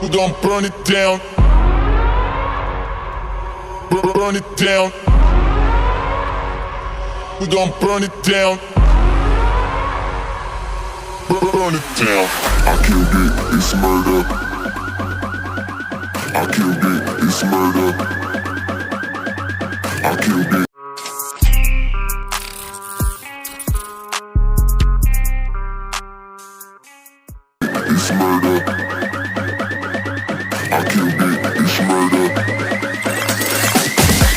We gon' burn it down. Burn it down. We gon' burn it down. Burn it down. I killed it, it's murder. I killed it, it's murder. I killed it. It's murder. I killed it, it's murder.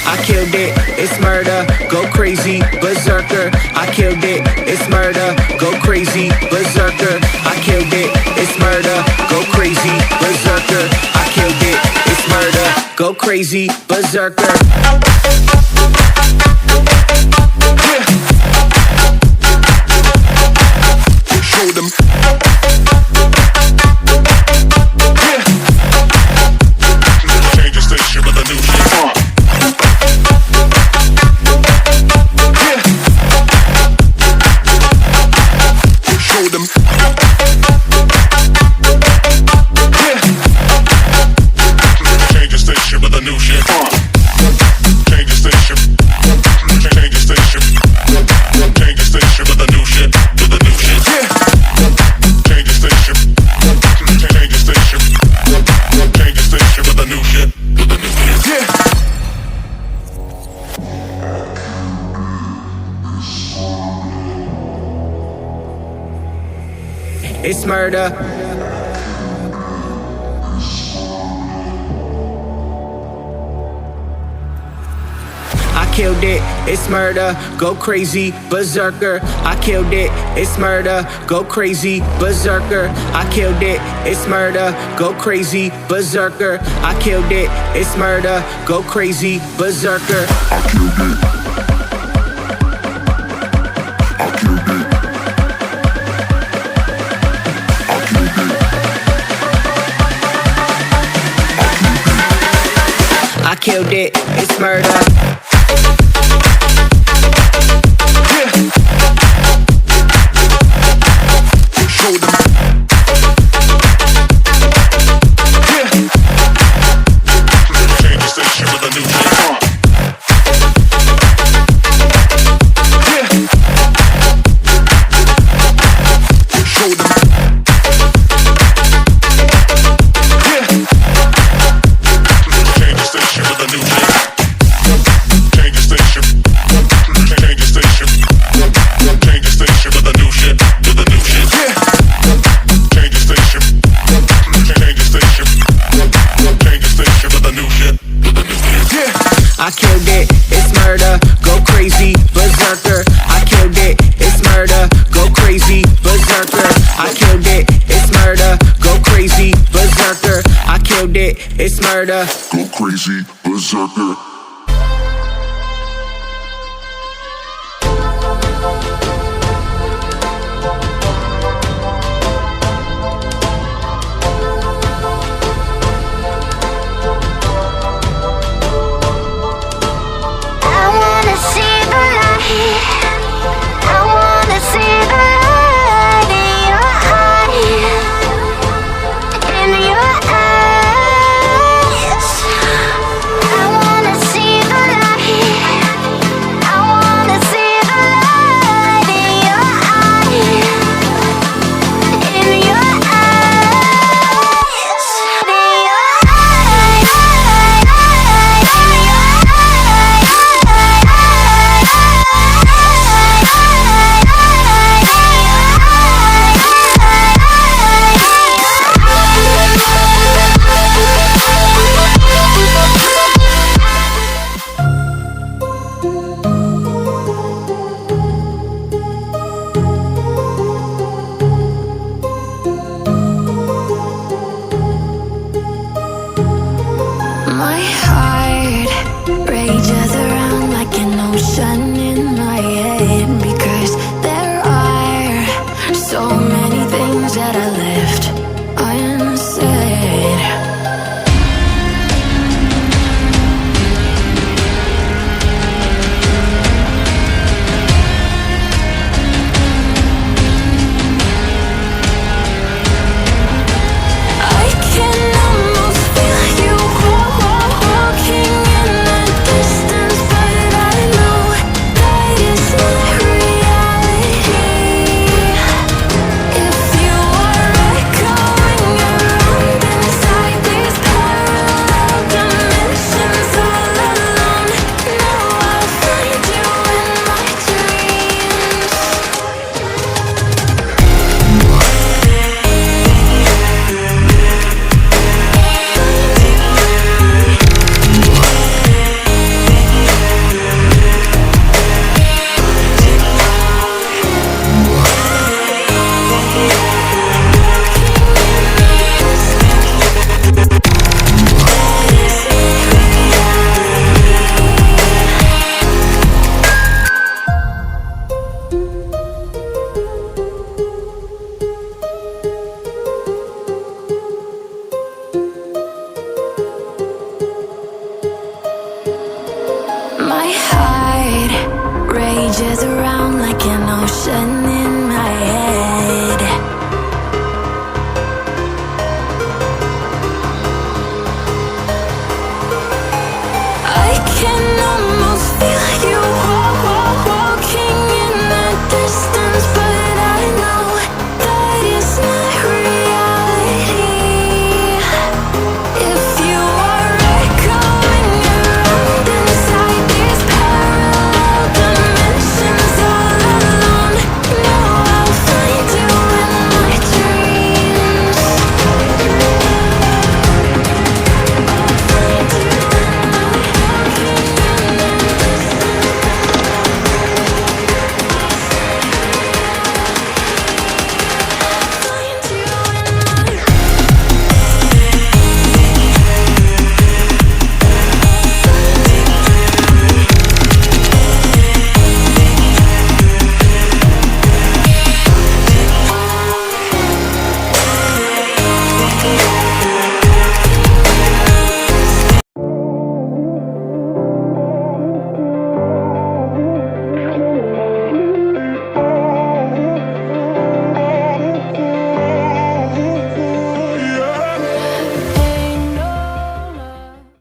I killed it, it's murder, go crazy, berserker. I killed it, it's murder, go crazy, berserker. I killed it, it's murder, go crazy, berserker. I killed it, it's murder, go crazy, berserker. Show them. Change the station with a new shit. Show them. Change the station with a new shit. Change the station. Change the station. Change the station with a new shit. With a new shit. Change the station. Change the station. Change the station with a new shit. With a new shit. It's murder. I killed it, it's murder, go crazy, berserker. I killed it, it's murder, go crazy, berserker. I killed it, it's murder, go crazy, berserker. I killed it, it's murder, go crazy, berserker. I killed it. I killed it, it's murder. Show them. Change the station with a new shit. Show them. Change the station with a new shit. Change the station. Change the station. Change the station with a new shit. With a new shit. Change the station. Change the station. Change the station with a new shit. With a new shit. I killed it, it's murder, go crazy, berserker. I killed it, it's murder, go crazy, berserker. I killed it, it's murder, go crazy, berserker. I killed it, it's murder. Go crazy, berserker.